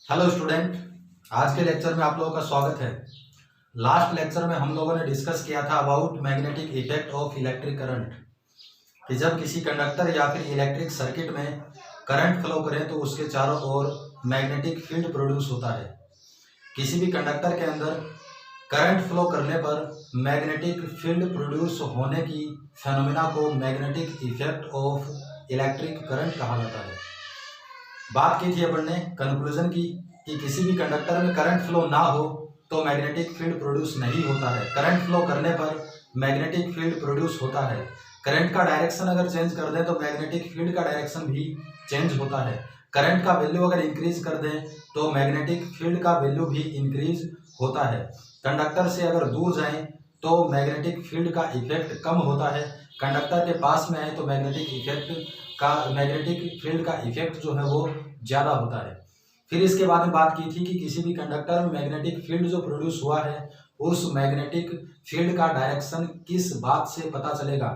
Hello student, आज के lecture में आप लोगों का स्वागत है। लास्ट लेक्चर में हम लोगों ने डिस्कस किया था about magnetic effect of electric current, कि जब किसी कंडक्टर या फिर इलेक्ट्रिक सर्किट में करंट फ्लो करें तो उसके चारों ओर मैग्नेटिक फील्ड प्रोड्यूस होता है। किसी भी कंडक्टर के अंदर करंट फ्लो करने पर मैग्नेटिक फील्ड प्रोड्यूस होने की फेनोमेना को magnetic effect of electric current कहा जाता है। बात की थी अपन ने कंक्लूजन की कि किसी भी कंडक्टर में करंट फ्लो ना हो तो मैग्नेटिक फील्ड प्रोड्यूस नहीं होता है। करंट फ्लो करने पर मैग्नेटिक फील्ड प्रोड्यूस होता है। करंट का डायरेक्शन अगर चेंज कर दें तो मैग्नेटिक फील्ड का डायरेक्शन भी चेंज होता है। करंट का वैल्यू अगर इंक्रीज कर दें तो मैग्नेटिक फील्ड का वैल्यू भी इंक्रीज होता है। कंडक्टर से अगर दूर जाएं तो मैग्नेटिक फील्ड का इफेक्ट कम होता है। कंडक्टर के पास में आए तो मैग्नेटिक फील्ड का इफेक्ट जो है वो ज़्यादा होता है। फिर इसके बाद में बात की थी कि किसी भी कंडक्टर में मैग्नेटिक फील्ड जो प्रोड्यूस हुआ है उस मैग्नेटिक फील्ड का डायरेक्शन किस बात से पता चलेगा।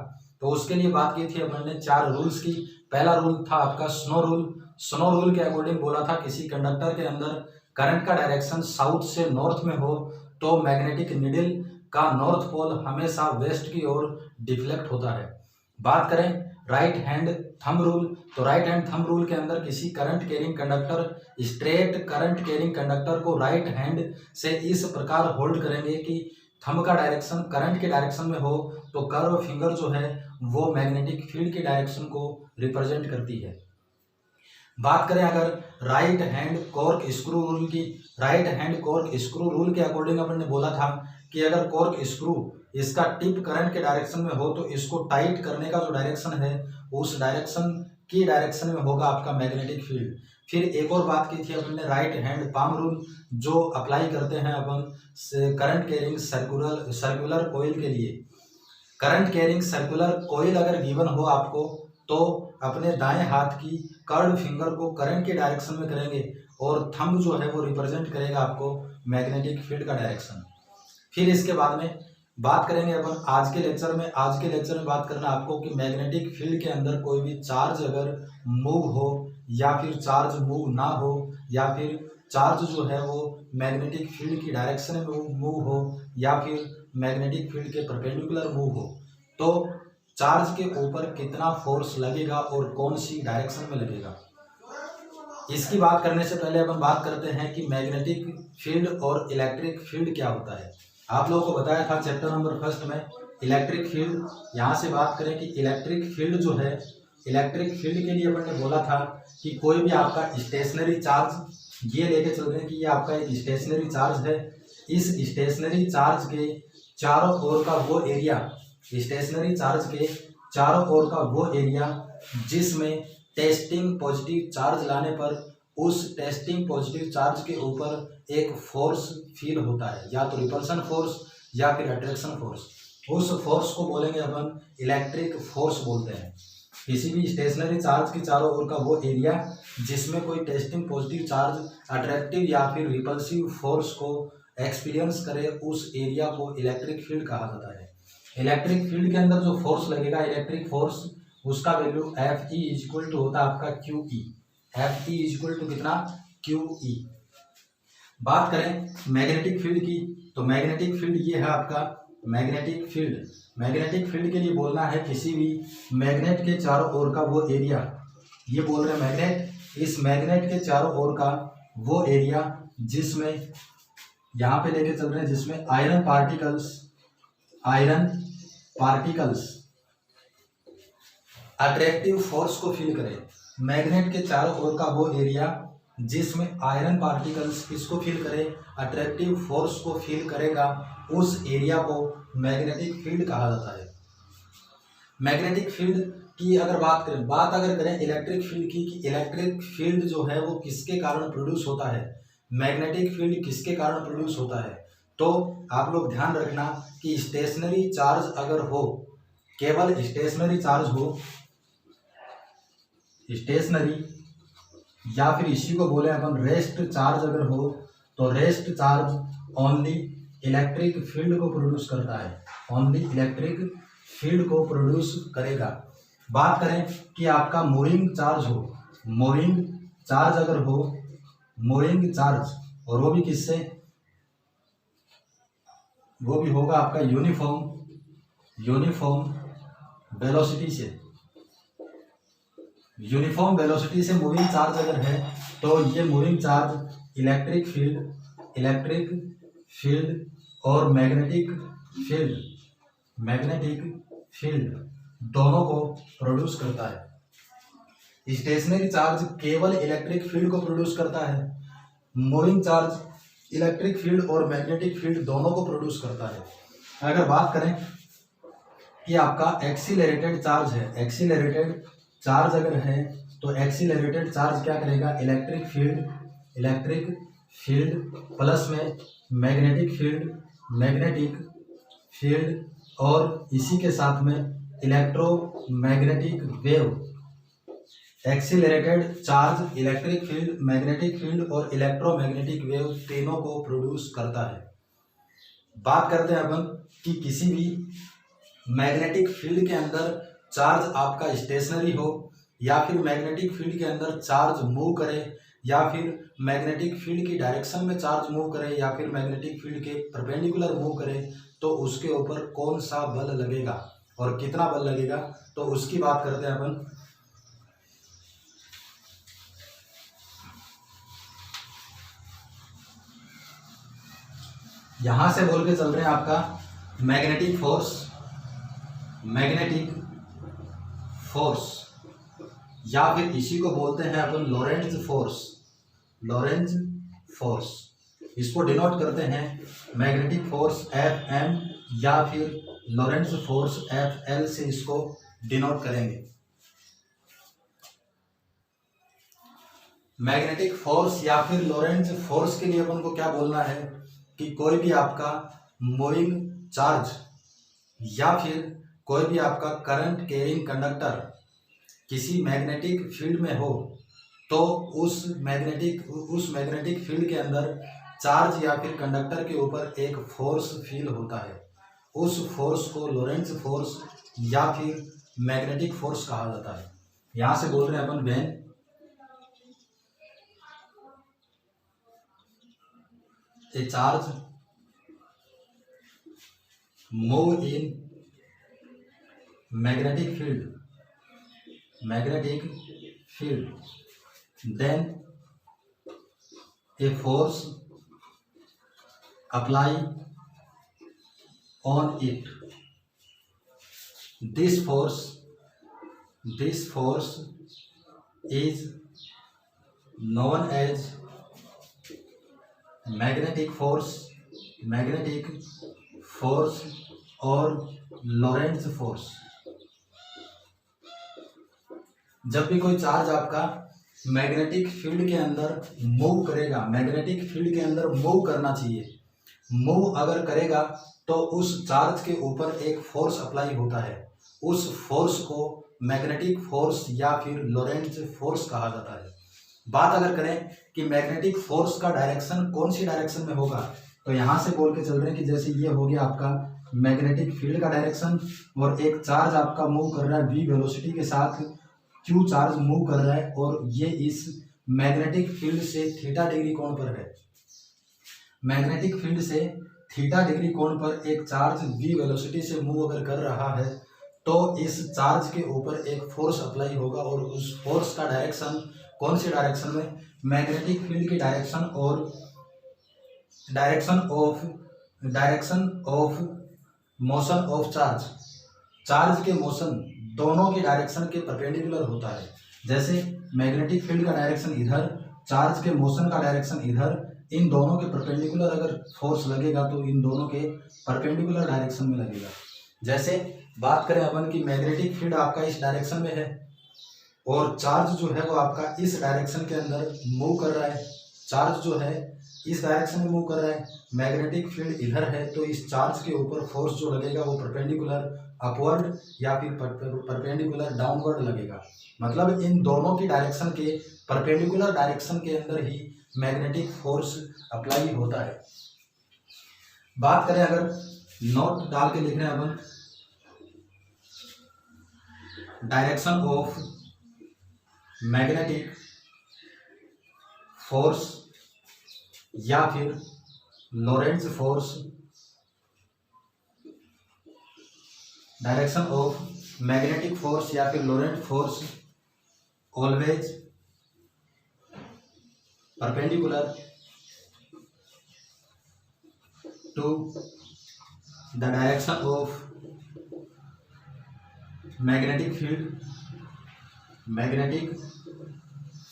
तो उसके लिए बात की थी अपन ने 4 रूल्स की। पहला रूल था आपका स्नो रूल। स्नो रूल के अकॉर्डिंग बोला था किसी कंडक्टर के अंदर करंट का डायरेक्शन साउथ से नॉर्थ में हो तो मैग्नेटिक नीडल का नॉर्थ पोल हमेशा वेस्ट की ओर डिफ्लेक्ट होता है। बात करें राइट हैंड थंब रूल, तो राइट हैंड थंब रूल के अंदर किसी current carrying conductor straight current carrying conductor को राइट हैंड से इस प्रकार होल्ड करेंगे कि थंब का डायरेक्शन करंट के डायरेक्शन में हो तो कर्व फिंगर जो है वो मैग्नेटिक फील्ड के डायरेक्शन को रिप्रेजेंट करती है। बात करें अगर right hand corkscrew rule की, right hand corkscrew rule के अकॉर्डिंग अपन ने बोला था कि अगर कॉर्क स्क्रू इसका टिप करंट के डायरेक्शन में हो तो इसको टाइट करने का जो डायरेक्शन है उस डायरेक्शन की डायरेक्शन में होगा आपका मैग्नेटिक फील्ड। फिर एक और बात की थी अपन ने राइट हैंड पाम रूल, जो अप्लाई करते हैं अपन करंट कैरिंग सर्कुलर कॉइल के लिए। करंट कैरिंग सर्कुलर कॉइल अगर गिवन हो आपको तो अपने दाएं हाथ की कर्ड फिंगर को करंट के डायरेक्शन में करेंगे और थंब जो है वो रिप्रेजेंट करेगा आपको मैग्नेटिक फील्ड का डायरेक्शन। फिर इसके बाद में बात करेंगे अपन आज के लेक्चर में बात करना आपको कि मैग्नेटिक फील्ड के अंदर कोई भी चार्ज अगर मूव हो या फिर चार्ज मूव ना हो या फिर चार्ज जो है वो मैग्नेटिक फील्ड की डायरेक्शन में मूव हो या फिर मैग्नेटिक फील्ड के परपेंडिकुलर मूव हो तो चार्ज के ऊपर कितना फोर्स लगेगा और कौन सी डायरेक्शन में लगेगा। इसकी बात करने से पहले अपन बात करते हैं कि मैग्नेटिक फील्ड और इलेक्ट्रिक फील्ड क्या होता है। आप लोगों को बताया था चैप्टर नंबर 1 में इलेक्ट्रिक फील्ड। यहाँ से बात करें कि इलेक्ट्रिक फील्ड जो है, इलेक्ट्रिक फील्ड के लिए अपन ने बोला था कि कोई भी आपका स्टेशनरी चार्ज, ये लेके चल रहे हैं कि ये आपका एक स्टेशनरी चार्ज है। इस स्टेशनरी चार्ज के चारों ओर का वो एरिया, स्टेशनरी चार्ज के चारों ओर का वो एरिया जिसमें टेस्टिंग पॉजिटिव चार्ज लाने पर उस टेस्टिंग पॉजिटिव चार्ज के ऊपर एक फोर्स फील होता है, या तो रिपल्सन फोर्स या फिर अट्रैक्शन फोर्स। उस फोर्स को बोलेंगे अपन इलेक्ट्रिक फोर्स बोलते हैं। किसी भी स्टेशनरी चार्ज के चारों ओर का वो एरिया जिसमें कोई टेस्टिंग पॉजिटिव चार्ज अट्रैक्टिव या फिर रिपल्सिव फोर्स को एक्सपीरियंस करे उस एरिया को इलेक्ट्रिक फील्ड कहा जाता है। इलेक्ट्रिक फील्ड के अंदर जो फोर्स लगेगा इलेक्ट्रिक फोर्स, उसका वैल्यू Fe इक्वल टू होता है आपका QE। Fe इक्वल टू कितना, QE। बात करें मैग्नेटिक फील्ड की तो मैग्नेटिक फील्ड ये है आपका मैग्नेटिक फील्ड। मैग्नेटिक फील्ड के लिए बोलना है किसी भी मैग्नेट के चारों ओर का वो एरिया, ये बोल रहे हैं मैग्नेट, इस मैग्नेट के चारों ओर का वो एरिया जिसमें यहाँ पे लेके चल रहे हैं जिसमें आयरन पार्टिकल्स अट्रैक्टिव फोर्स को फील करें। मैग्नेट के चारों ओर का वो एरिया जिसमें आयरन पार्टिकल्स किसको फील करे, अट्रैक्टिव फोर्स को फील करेगा, उस एरिया को मैग्नेटिक फील्ड कहा जाता है। मैग्नेटिक फील्ड की अगर बात करें इलेक्ट्रिक फील्ड की, कि इलेक्ट्रिक फील्ड जो है वो किसके कारण प्रोड्यूस होता है, मैग्नेटिक फील्ड किसके कारण प्रोड्यूस होता है। तो आप लोग ध्यान रखना कि स्टेशनरी चार्ज अगर हो, केवल स्टेशनरी चार्ज हो, स्टेशनरी या फिर इसी को बोले अपन रेस्ट चार्ज अगर हो तो rest charge only electric field को प्रोड्यूस करता है, ओनली इलेक्ट्रिक फील्ड को प्रोड्यूस करेगा। बात करें कि आपका मूविंग चार्ज हो, मूविंग चार्ज अगर हो, मूविंग चार्ज, और वो भी किससे, वो भी होगा आपका यूनिफॉर्म वेलोसिटी से। यूनिफॉर्म वेलोसिटी से मूविंग चार्ज अगर है तो ये मूविंग चार्ज इलेक्ट्रिक फील्ड और मैग्नेटिक फील्ड दोनों को प्रोड्यूस करता है। स्टेशनरी चार्ज केवल इलेक्ट्रिक फील्ड को प्रोड्यूस करता है, मूविंग चार्ज इलेक्ट्रिक फील्ड और मैग्नेटिक फील्ड दोनों को प्रोड्यूस करता है। अगर बात करें कि आपका एक्सीलरेटेड चार्ज है, एक्सीलरेटेड चार्ज अगर है तो एक्सीलरेटेड चार्ज क्या करेगा, इलेक्ट्रिक फील्ड प्लस में मैग्नेटिक फील्ड और इसी के साथ में electromagnetic wave. Accelerated charge electric field, magnetic field और इलेक्ट्रोमैग्नेटिक वेव तीनों को प्रोड्यूस करता है। बात करते हैं अपन कि किसी भी मैग्नेटिक फील्ड के अंदर चार्ज आपका स्टेशनरी हो या फिर मैग्नेटिक फील्ड के अंदर चार्ज मूव करे या फिर मैग्नेटिक फील्ड की डायरेक्शन में चार्ज मूव करे या फिर मैग्नेटिक फील्ड के परपेंडिकुलर मूव करे, तो उसके ऊपर कौन सा बल लगेगा और कितना बल लगेगा, तो उसकी बात करते हैं अपन। यहां से बोल के चल रहे हैं आपका मैग्नेटिक फोर्स या फिर इसी को बोलते हैं अपन लॉरेंज फोर्स। इसको डिनोट करते हैं मैग्नेटिक फोर्स Fm या फिर लॉरेंज फोर्स Fl से इसको डिनोट करेंगे। मैग्नेटिक फोर्स या फिर लॉरेंज फोर्स के लिए अपन को क्या बोलना है कि कोई भी आपका मूविंग चार्ज या फिर कोई भी आपका करंट कैरिंग कंडक्टर किसी मैग्नेटिक फील्ड में हो तो उस मैग्नेटिक फील्ड के अंदर चार्ज या फिर कंडक्टर के ऊपर एक फोर्स फील होता है। उस फोर्स को लॉरेंज फोर्स या फिर मैग्नेटिक फोर्स कहा जाता है। यहां से बोल रहे हैं अपन when a charge move in magnetic field then a force apply on it. This force is known as magnetic force और लॉरेंज फोर्स। जब भी कोई चार्ज आपका मैग्नेटिक फील्ड के अंदर मूव करेगा, मैग्नेटिक फील्ड के अंदर मूव करना चाहिए, मूव अगर करेगा तो उस चार्ज के ऊपर एक फोर्स अप्लाई होता है। उस फोर्स को मैग्नेटिक फोर्स या फिर लॉरेंज फोर्स कहा जाता है। बात अगर करें कि मैग्नेटिक फोर्स का डायरेक्शन कौन सी डायरेक्शन में होगा, तो यहाँ से बोल के चल रहे हैं कि जैसे ये हो गया आपका मैग्नेटिक फील्ड का डायरेक्शन और एक चार्ज आपका मूव कर रहा है v वेलोसिटी के साथ, q चार्ज मूव कर रहा है और ये इस मैग्नेटिक फील्ड से थीटा डिग्री कोण पर है। मैग्नेटिक फील्ड से थीटा डिग्री कोण पर एक चार्ज v वेलोसिटी से मूव अगर कर रहा है तो इस चार्ज के ऊपर एक फोर्स अप्लाई होगा और उस फोर्स का डायरेक्शन कौन सी डायरेक्शन में, मैग्नेटिक फील्ड की डायरेक्शन और direction of motion of charge के मोशन दोनों की डायरेक्शन के परपेंडिकुलर होता है। जैसे मैग्नेटिक फील्ड का डायरेक्शन इधर, चार्ज के मोशन का डायरेक्शन इधर, इन दोनों के परपेंडिकुलर अगर फोर्स लगेगा तो इन दोनों के परपेंडिकुलर डायरेक्शन में लगेगा। जैसे बात करें अपन की मैग्नेटिक फील्ड आपका इस डायरेक्शन में है और चार्ज जो है वो आपका इस डायरेक्शन के अंदर मूव कर रहा है, चार्ज जो है इस डायरेक्शन में मूव कर रहा है, मैग्नेटिक फील्ड इधर है, तो इस चार्ज के ऊपर फोर्स जो लगेगा वो परपेंडिकुलर अपवर्ड या फिर परपेंडिकुलर डाउनवर्ड लगेगा। मतलब इन दोनों की डायरेक्शन के परपेंडिकुलर डायरेक्शन के अंदर ही मैग्नेटिक फोर्स अप्लाई होता है। बात करें अगर नोट डाल के लिख रहे हैं अपन, डायरेक्शन ऑफ मैग्नेटिक फोर्स या फिर Lorentz force, direction of magnetic force या फिर Lorentz force always perpendicular to the direction of magnetic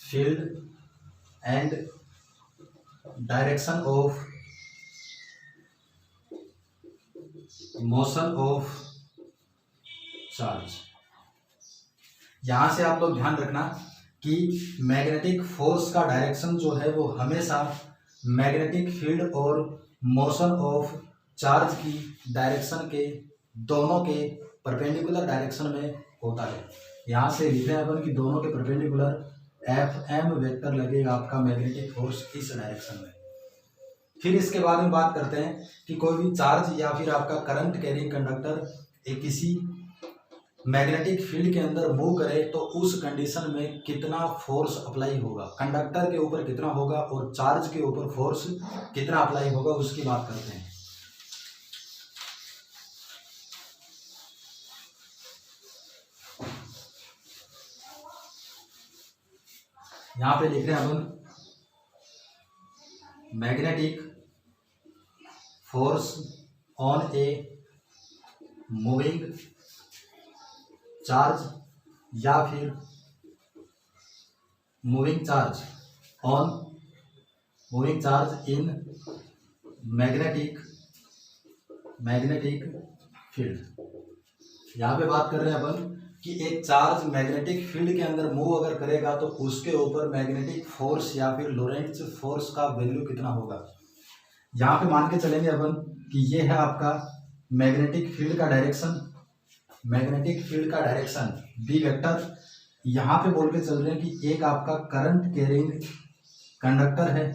field and direction of motion of charge. यहां से आप लोग ध्यान रखना कि मैग्नेटिक फोर्स का डायरेक्शन जो है वो हमेशा मैग्नेटिक फील्ड और मोशन ऑफ चार्ज की डायरेक्शन के दोनों के परपेंडिकुलर डायरेक्शन में होता है। यहाँ से लिख रहे हैं अपन कि दोनों के परपेंडिकुलर एफ एम वेक्टर लगेगा आपका मैग्नेटिक फोर्स इस डायरेक्शन में। फिर इसके बाद में बात करते हैं कि कोई भी चार्ज या फिर आपका करंट कैरिंग कंडक्टर एक किसी मैग्नेटिक फील्ड के अंदर मूव करे तो उस कंडीशन में कितना फोर्स अप्लाई होगा, कंडक्टर के ऊपर कितना होगा और चार्ज के ऊपर फोर्स कितना अप्लाई होगा, उसकी बात करते हैं। यहां पे लिख रहे हैं अपन magnetic force on a moving charge या फिर moving charge in magnetic field. यहाँ पे बात कर रहे हैं अपन कि एक चार्ज मैग्नेटिक फील्ड के अंदर मूव अगर करेगा तो उसके ऊपर मैग्नेटिक फोर्स या फिर लोरेंट्ज फोर्स का वैल्यू कितना होगा। यहाँ पे मान के चलेंगे अपन कि ये है आपका मैग्नेटिक फील्ड का डायरेक्शन बी वेक्टर। यहाँ पे बोल के चल रहे हैं कि एक आपका करंट कैरिंग कंडक्टर है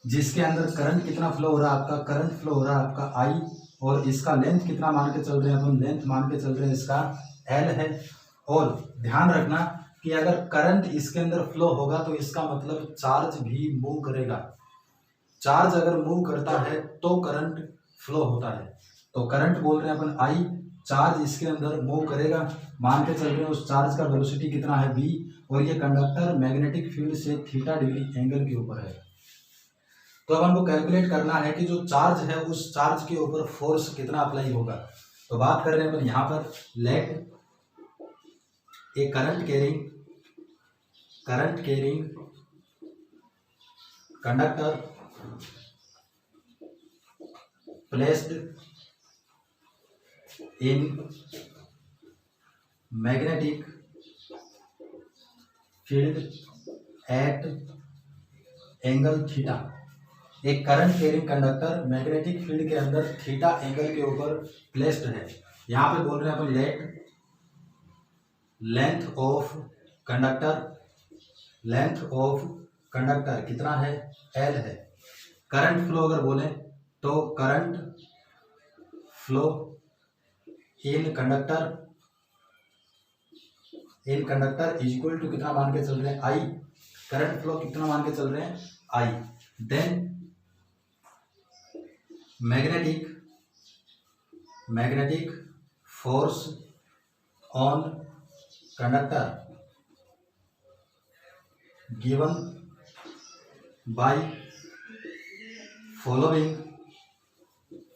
जिसके अंदर करंट कितना फ्लो हो रहा है, आपका करंट फ्लो हो रहा है आपका आई, और इसका लेंथ कितना मान के चल रहे हैं अपन, लेंथ मान के चल रहे हैं इसका एल है। और ध्यान रखना कि अगर करंट इसके अंदर फ्लो होगा तो इसका मतलब चार्ज भी मूव करेगा। चार्ज अगर मूव करता है तो करंट फ्लो होता है। तो करंट बोल रहे हैं अपन आई, चार्ज इसके अंदर मूव करेगा, मान के चल रहे हैं उस चार्ज का वेलोसिटी कितना है v, और ये कंडक्टर मैग्नेटिक फील्ड से थीटा डिग्री एंगल के ऊपर है। तो अब हमको कैलकुलेट करना है कि जो चार्ज है उस चार्ज के ऊपर फोर्स कितना अप्लाई होगा। तो बात कर रहे हैं अपन यहाँ पर let a current carrying conductor placed in magnetic field at angle theta. एक current carrying conductor magnetic field के अंदर थीटा एंगल के ऊपर प्लेस्ड है। यहाँ पे बोल रहे हैं अपन लेंथ ऑफ कंडक्टर कितना है, एल है। करंट फ्लो अगर बोले तो current flow in conductor is equal to कितना मान के चल रहे हैं, आई। करंट फ्लो कितना मान के चल रहे हैं, I. Then magnetic force on conductor given by following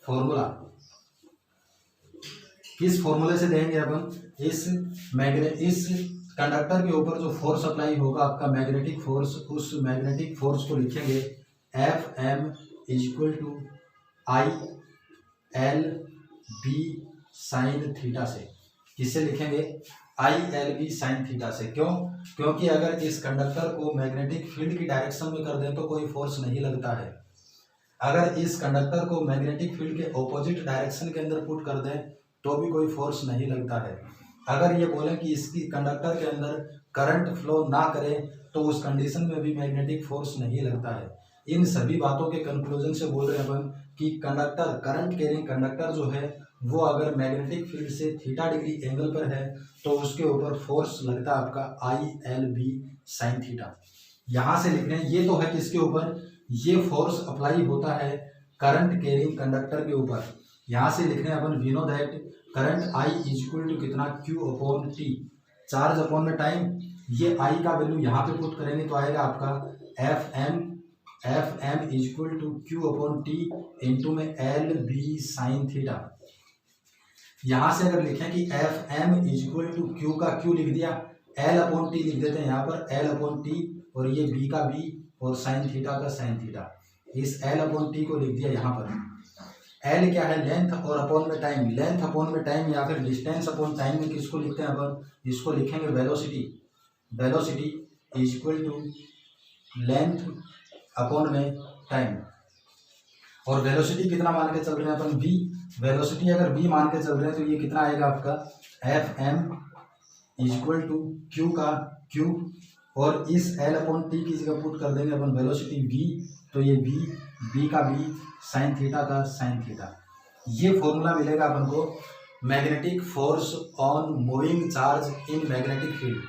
formula. किस फॉर्मूले से देंगे अपन, इस कंडक्टर के ऊपर जो फोर्स अप्लाई होगा आपका मैग्नेटिक फोर्स, उस मैग्नेटिक फोर्स को लिखेंगे F M is equal to I L B sine theta से। किससे लिखेंगे, I L B sine theta से। क्यों, क्योंकि अगर इस कंडक्टर को मैग्नेटिक फील्ड की डायरेक्शन में कर दें तो कोई फोर्स नहीं लगता है। अगर इस कंडक्टर को मैग्नेटिक फील्ड के ऑपोजिट डायरेक्शन के अंदर पुट कर दें तो भी कोई फोर्स नहीं लगता है। अगर ये बोलें कि इसकी कंडक्टर के अंदर करंट फ्लो ना करे तो उस कंडीशन में भी मैग्नेटिक फोर्स नहीं लगता है। इन सभी बातों के कंक्लूजन से बोल रहे हैं अपन कि कंडक्टर, करंट कैरिंग कंडक्टर जो है वो अगर मैग्नेटिक फील्ड से थीटा डिग्री एंगल पर है तो उसके ऊपर फोर्स लगता है आपका I L B sine theta. यहाँ से लिख रहे हैं, ये तो है किसके ऊपर, ये फोर्स अप्लाई होता है करंट कैरिंग कंडक्टर के ऊपर। यहाँ से लिख रहे हैं अपन, we know that current I is equal to कितना, Q upon T, charge upon में टाइम। ये आई का वैल्यू यहाँ पे पुट करेंगे तो आएगा आपका F M is equal to Q upon T into में एल बी साइन थीटा। यहाँ से अगर लिखें कि F M is equal to Q का क्यू लिख दिया, एल अपॉन टी लिख देते हैं यहाँ पर, एल अपॉन टी, और ये बी का बी और साइन थीटा का साइन थीटा। इस एल अपॉन टी को लिख दिया यहाँ पर। एल क्या है, लेंथ, और अपॉन में टाइम। लेंथ अपॉन में टाइम या फिर डिस्टेंस अपॉन टाइम में किसको लिखते हैं अपन, इसको लिखेंगे velocity. Velocity is equal to length upon में टाइम। और वेलोसिटी कितना मान के चल रहे हैं अपन, v। वेलोसिटी अगर v मान के चल रहे हैं तो ये कितना आएगा आपका, F M is equal to Q का क्यू, और इस एल अपॉन टी की जगह पुट कर देंगे अपन वेलोसिटी v, तो ये v का v साइन थीटा का साइन थीटा। ये फॉर्मूला मिलेगा अपन को magnetic force on moving charge in magnetic field.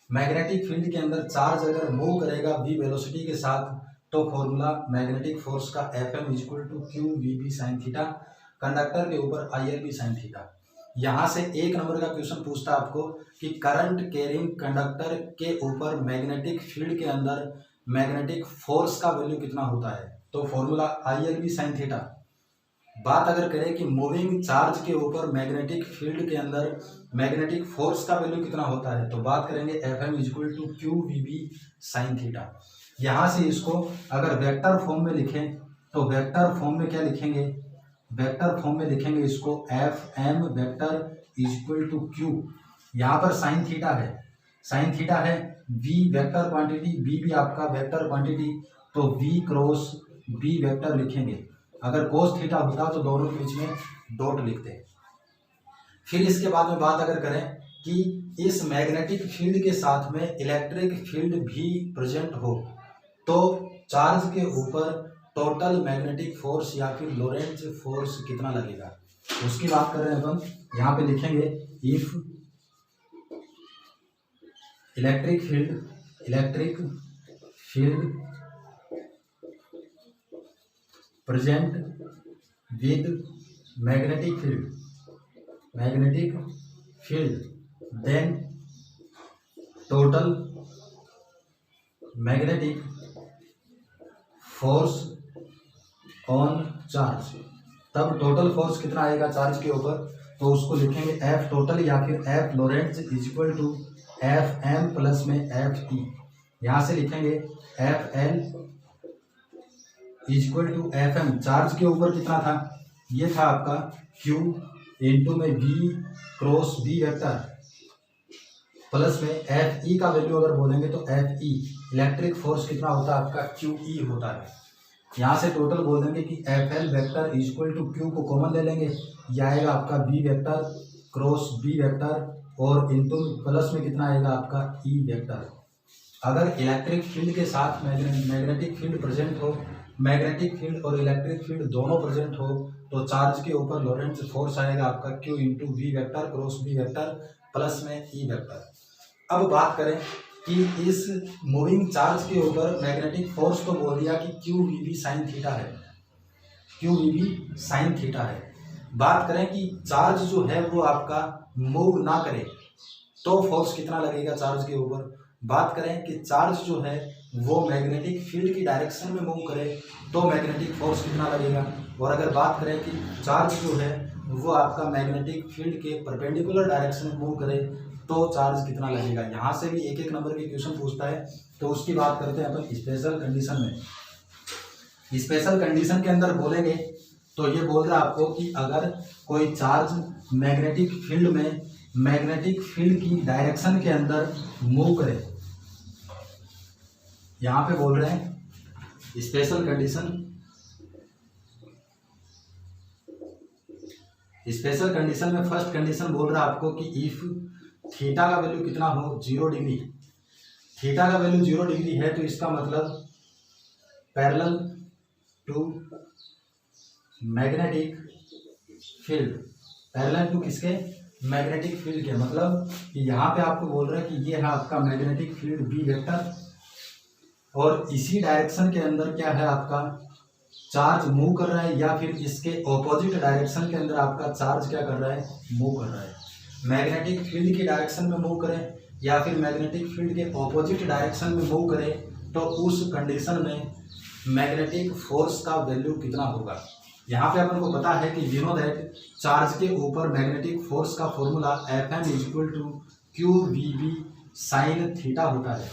Magnetic field के अंदर चार्ज अगर मूव करेगा v वेलोसिटी के साथ, तो फॉर्मूला मैग्नेटिक फोर्स का F M is equal to Q V B sine theta, conductor के ऊपर I L B sine theta. यहाँ से एक नंबर का क्वेश्चन पूछता है आपको कि करंट कैरिंग कंडक्टर के ऊपर मैग्नेटिक फील्ड के अंदर मैग्नेटिक फोर्स का वैल्यू कितना होता है, तो formula I L B sine theta. बात अगर करें कि मूविंग चार्ज के ऊपर मैग्नेटिक फील्ड के अंदर मैग्नेटिक फोर्स का वैल्यू कितना होता है, तो बात करेंगे F M is equal to Q V B sine theta. यहाँ से इसको अगर वेक्टर फॉर्म में लिखें तो वेक्टर फॉर्म में क्या लिखेंगे, वेक्टर फॉर्म में लिखेंगे इसको F M vector is equal to Q. यहाँ पर साइन थीटा है, साइन थीटा है, v वेक्टर क्वांटिटी, b भी आपका वेक्टर क्वांटिटी, तो v क्रॉस b वेक्टर लिखेंगे। अगर कोस थीटा होता तो दोनों के बीच में डॉट लिखते। फिर इसके बाद में बात अगर करें कि इस मैग्नेटिक फील्ड के साथ में इलेक्ट्रिक फील्ड भी प्रेजेंट हो, तो चार्ज के ऊपर टोटल मैग्नेटिक फोर्स या फिर लोरेंट्ज फोर्स कितना लगेगा, उसकी बात कर रहे हैं अपन। यहाँ पे लिखेंगे if electric field present with magnetic field then total magnetic force on charge. तब टोटल फोर्स कितना आएगा चार्ज के ऊपर, तो उसको लिखेंगे एफ टोटल या फिर F Lorentz is equal to F M plus में एफ ई। यहाँ से लिखेंगे F L is equal to F M, charge के ऊपर कितना था, ये था आपका क्यू इंटू में B cross B vector plus में एफ ई का वैल्यू अगर बोलेंगे तो एफ ई इलेक्ट्रिक फोर्स कितना होता है आपका, क्यू ई होता है। यहाँ से टोटल बोल देंगे कि F L vector is equal to Q को कॉमन ले लेंगे, यह आएगा आपका B vector cross B vector और इंटू प्लस में कितना आएगा आपका ई वेक्टर। अगर इलेक्ट्रिक फील्ड के साथ मैग्नेटिक फील्ड प्रेजेंट हो, मैग्नेटिक फील्ड और इलेक्ट्रिक फील्ड दोनों प्रेजेंट हो, तो चार्ज के ऊपर लोरेंट्ज फोर्स आएगा आपका Q into V vector cross B vector plus में ई वेक्टर। अब बात करें कि इस मूविंग चार्ज के ऊपर मैग्नेटिक फोर्स तो बोल दिया कि Q V B sine theta है, Q V B sine theta है। बात करें कि चार्ज जो है वो आपका मूव ना करे तो फोर्स कितना लगेगा चार्ज के ऊपर। बात करें कि चार्ज जो है वो मैग्नेटिक फील्ड की डायरेक्शन में मूव करे तो मैग्नेटिक फोर्स कितना लगेगा। और अगर बात करें कि चार्ज जो है वो आपका मैग्नेटिक फील्ड के परपेंडिकुलर डायरेक्शन में मूव करे तो चार्ज कितना लगेगा। यहाँ से भी एक एक नंबर के क्वेश्चन पूछता है, तो उसकी बात करते हैं अपन स्पेशल कंडीशन में। स्पेशल कंडीशन के अंदर बोलेंगे तो ये बोल रहा है आपको कि अगर कोई चार्ज मैग्नेटिक फील्ड में मैग्नेटिक फील्ड की डायरेक्शन के अंदर मूव करे, यहाँ पे बोल रहे हैं स्पेशल कंडीशन। स्पेशल कंडीशन में फर्स्ट कंडीशन बोल रहा है आपको कि इफ थीटा का वैल्यू कितना हो 0 डिग्री, थीटा का वैल्यू 0 डिग्री है तो इसका मतलब parallel to magnetic field, parallel to किसके, मैग्नेटिक फील्ड के। मतलब कि यहाँ पे आपको बोल रहा है कि ये है आपका मैग्नेटिक फील्ड बी वेक्टर, और इसी डायरेक्शन के अंदर क्या है आपका चार्ज मूव कर रहा है, या फिर इसके ऑपोजिट डायरेक्शन के अंदर आपका चार्ज क्या कर रहा है, मूव कर रहा है। मैग्नेटिक फील्ड की डायरेक्शन में मूव करें या फिर मैग्नेटिक फील्ड के ऑपोजिट डायरेक्शन में मूव करें तो उस कंडीशन में मैग्नेटिक फोर्स का वैल्यू कितना होगा। यहाँ पे अपन को पता है कि वी नो दैट चार्ज के ऊपर मैग्नेटिक फोर्स का formula Fm equal to Q V B sine theta होता है।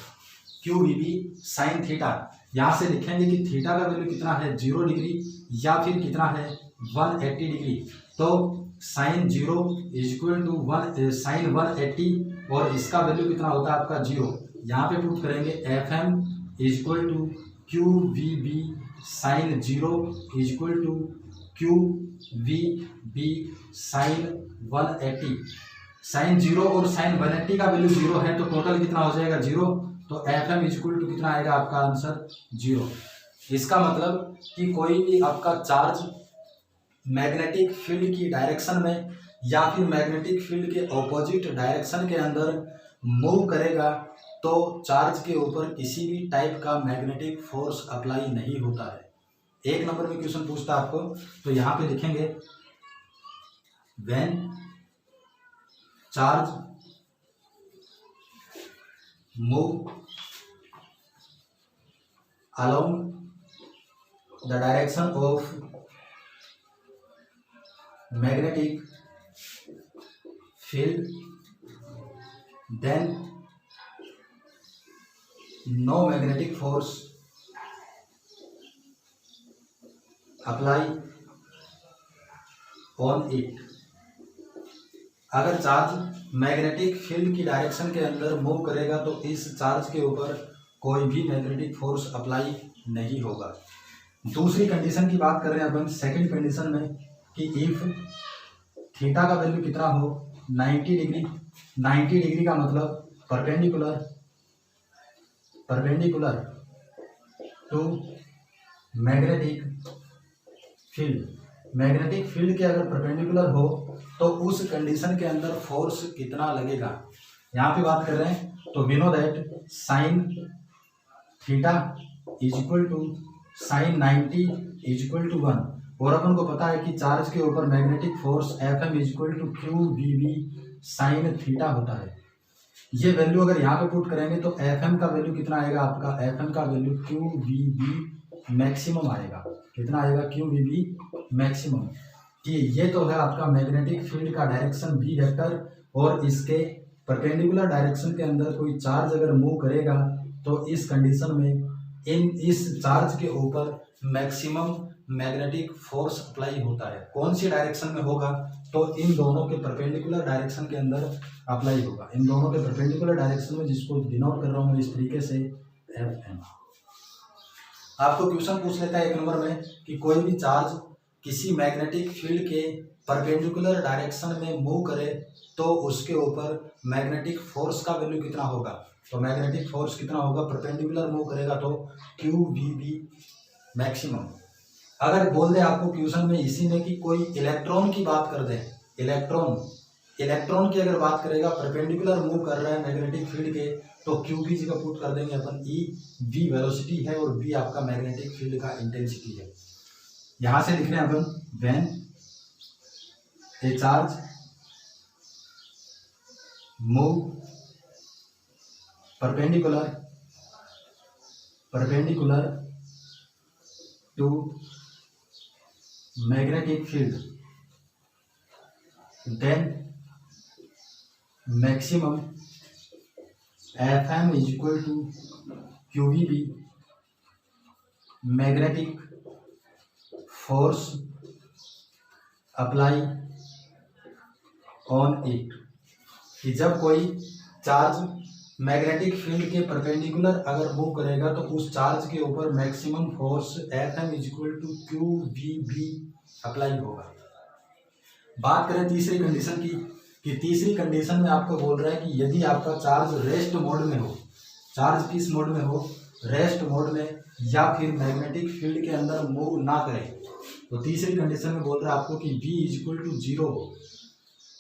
Q V B sine theta, यहाँ से लिखेंगे कि थीटा का वैल्यू कितना है 0 डिग्री या फिर कितना है 180 डिग्री। तो साइन 0 इक्वल टू साइन 180 और इसका वैल्यू कितना होता है आपका 0। यहाँ पे पुट करेंगे Fm equal to Q V B sine 0 equal to Q V B sine 180। Sine 0 और साइन 180 का वैल्यू 0 है तो टोटल कितना हो जाएगा 0। तो Fm इक्वल टू कितना आएगा आपका आंसर 0। इसका मतलब कि कोई भी आपका चार्ज मैग्नेटिक फील्ड की डायरेक्शन में या फिर मैग्नेटिक फील्ड के ऑपोजिट डायरेक्शन के अंदर मूव करेगा तो चार्ज के ऊपर किसी भी टाइप का मैग्नेटिक फोर्स अप्लाई नहीं होता है। एक नंबर में क्वेश्चन पूछता है आपको, तो यहाँ पे लिखेंगे when charge move along the direction of magnetic field then no magnetic force apply on it. अगर चार्ज मैग्नेटिक फील्ड की डायरेक्शन के अंदर मूव करेगा तो इस चार्ज के ऊपर कोई भी मैग्नेटिक फोर्स अप्लाई नहीं होगा। दूसरी कंडीशन की बात कर रहे हैं अपन सेकंड कंडीशन में कि इफ थीटा का वैल्यू कितना हो 90 डिग्री। 90 डिग्री का मतलब perpendicular to magnetic field. Magnetic field के अगर परपेंडिकुलर हो तो उस कंडीशन के अंदर फोर्स कितना लगेगा। यहाँ पे बात कर रहे हैं तो we know that sine theta is equal to sine 90 is equal to 1 और अपन को पता है कि चार्ज के ऊपर magnetic force Fm is equal to Q V B sine theta होता है। ये वैल्यू अगर यहाँ पे पुट करेंगे तो Fm का वैल्यू कितना आएगा आपका, Fm का value Q V B maximum आएगा। कितना आएगा क्यू वी बी मैक्सिमम। कि ये तो है आपका मैग्नेटिक फील्ड का डायरेक्शन बी वेक्टर और इसके परपेंडिकुलर डायरेक्शन के अंदर कोई चार्ज अगर मूव करेगा तो इस कंडीशन में इस चार्ज के ऊपर मैक्सिमम मैग्नेटिक फोर्स अप्लाई होता है। कौन सी डायरेक्शन में होगा तो इन दोनों के परपेंडिकुलर डायरेक्शन के अंदर अप्लाई होगा। इन दोनों के परपेंडिकुलर डायरेक्शन में जिसको डिनोट कर रहा हूँ इस तरीके से Fm। आपको क्वेश्चन पूछ लेता है एक नंबर में कि कोई भी चार्ज किसी मैग्नेटिक फील्ड के परपेंडिकुलर डायरेक्शन में मूव करे तो उसके ऊपर मैग्नेटिक फोर्स का वैल्यू कितना होगा। तो मैग्नेटिक फोर्स कितना होगा, परपेंडिकुलर मूव करेगा तो क्यू वी बी मैक्सिमम। अगर बोल दे आपको क्वेश्चन में इसी में कि कोई इलेक्ट्रॉन की बात कर दे, इलेक्ट्रॉन की अगर बात करेगा परपेंडिकुलर मूव कर रहा है मैग्नेटिक फील्ड के तो क्यू बी जी का पुट कर देंगे अपन ई वी वेलोसिटी है और बी आपका मैग्नेटिक फील्ड का इंटेंसिटी है। यहां से लिख रहे हैं अपन when a charge move perpendicular to magnetic field then maximum Fm is equal to Q V B magnetic force apply on it. कि जब कोई चार्ज मैग्नेटिक फील्ड के परपेंडिकुलर अगर मूव करेगा तो उस चार्ज के ऊपर maximum force Fm is equal to Q V B apply होगा। बात करें तीसरी कंडीशन की कि तीसरी कंडीशन में आपको बोल रहा है कि यदि आपका चार्ज रेस्ट मोड में हो, चार्ज किस मोड में हो, रेस्ट मोड में, या फिर मैग्नेटिक फील्ड के अंदर मूव ना करे तो तीसरी कंडीशन में बोल रहा है आपको कि V इज इक्वल टू 0 हो,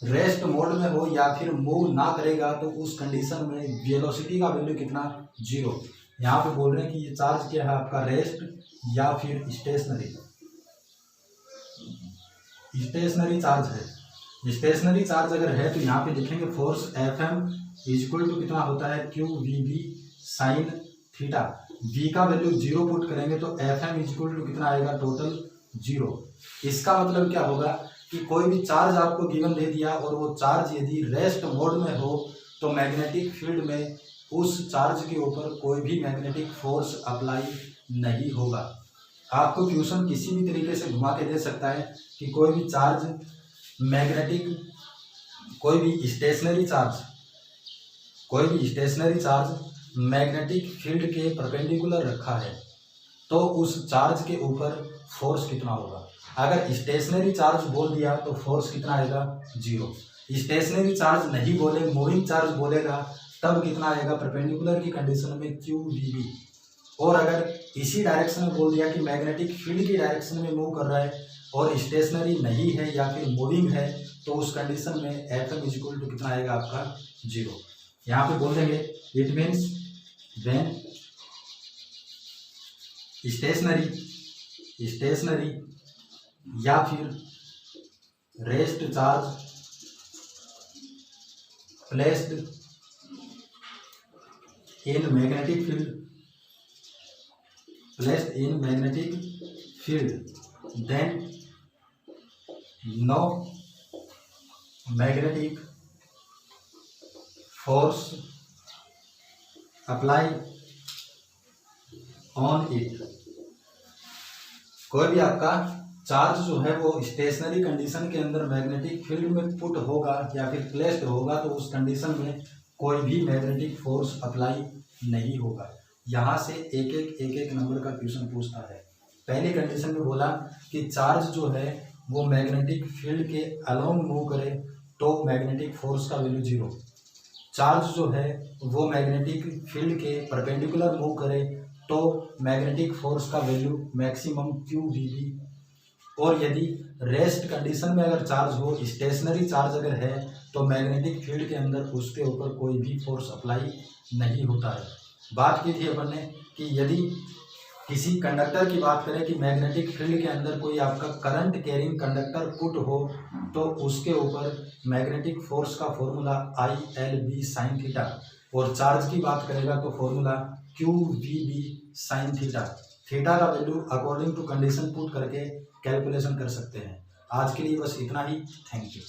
रेस्ट मोड में हो या फिर मूव ना करेगा तो उस कंडीशन में वेलोसिटी का वैल्यू कितना 0। यहाँ पे बोल रहे हैं कि ये चार्ज क्या है आपका, रेस्ट या फिर स्टेशनरी। स्टेशनरी चार्ज है। स्टेशनरी चार्ज अगर है तो यहाँ पे लिखेंगे force F M equal to कितना होता है, Q V B sine theta. v का वैल्यू 0 पुट करेंगे तो एफ एम इक्वल टू कितना आएगा, टोटल 0। इसका मतलब क्या होगा कि कोई भी चार्ज आपको गिवन दे दिया और वो चार्ज यदि रेस्ट मोड में हो तो मैग्नेटिक फील्ड में उस चार्ज के ऊपर कोई भी मैग्नेटिक फोर्स अप्लाई नहीं होगा। आपको क्वेश्चन किसी भी तरीके से घुमा के दे सकता है कि कोई भी चार्ज मैग्नेटिक, कोई भी स्टेशनरी चार्ज मैग्नेटिक फील्ड के परपेंडिकुलर रखा है तो उस चार्ज के ऊपर फोर्स कितना होगा। अगर स्टेशनरी चार्ज बोल दिया तो फोर्स कितना आएगा, 0। स्टेशनरी चार्ज नहीं बोले, मूविंग चार्ज बोलेगा तब कितना आएगा, परपेंडिकुलर की कंडीशन में क्यू वी बी। और अगर इसी डायरेक्शन में बोल दिया कि मैग्नेटिक फील्ड की डायरेक्शन में मूव कर रहा है और स्टेशनरी नहीं है या फिर मूविंग है तो उस कंडीशन में एफ एम इक्वल टू कितना आएगा आपका, 0। यहाँ पे बोल देंगे इट मीन्स व्हेन स्टेशनरी या फिर rest charge placed in magnetic field then no magnetic force apply on it। कोई भी आपका चार्ज जो है वो स्टेशनरी कंडीशन के अंदर मैग्नेटिक फील्ड में पुट होगा या फिर प्लेस्ड होगा तो उस कंडीशन में कोई भी मैग्नेटिक फोर्स अप्लाई नहीं होगा। यहाँ से एक एक नंबर का क्वेश्चन पूछता है। पहली कंडीशन में बोला कि चार्ज जो है वो मैग्नेटिक फील्ड के अलोंग मूव करे तो मैग्नेटिक फोर्स का वैल्यू 0। चार्ज जो है वो मैग्नेटिक फील्ड के परपेंडिकुलर मूव करे तो मैग्नेटिक फोर्स का value maximum Q V B. और यदि रेस्ट कंडीशन में अगर चार्ज हो, स्टेशनरी चार्ज अगर है तो मैग्नेटिक फील्ड के अंदर उसके ऊपर कोई भी फोर्स अप्लाई नहीं होता है। बात की थी अपन ने कि यदि किसी कंडक्टर की बात करें कि मैग्नेटिक फील्ड के अंदर कोई आपका करंट कैरिंग कंडक्टर पुट हो तो उसके ऊपर मैग्नेटिक फोर्स का formula I L B sine theta, और चार्ज की बात करेगा तो formula Q V B sine theta. Theta का value according to condition put करके कैलकुलेशन कर सकते हैं। आज के लिए बस इतना ही। Thank you.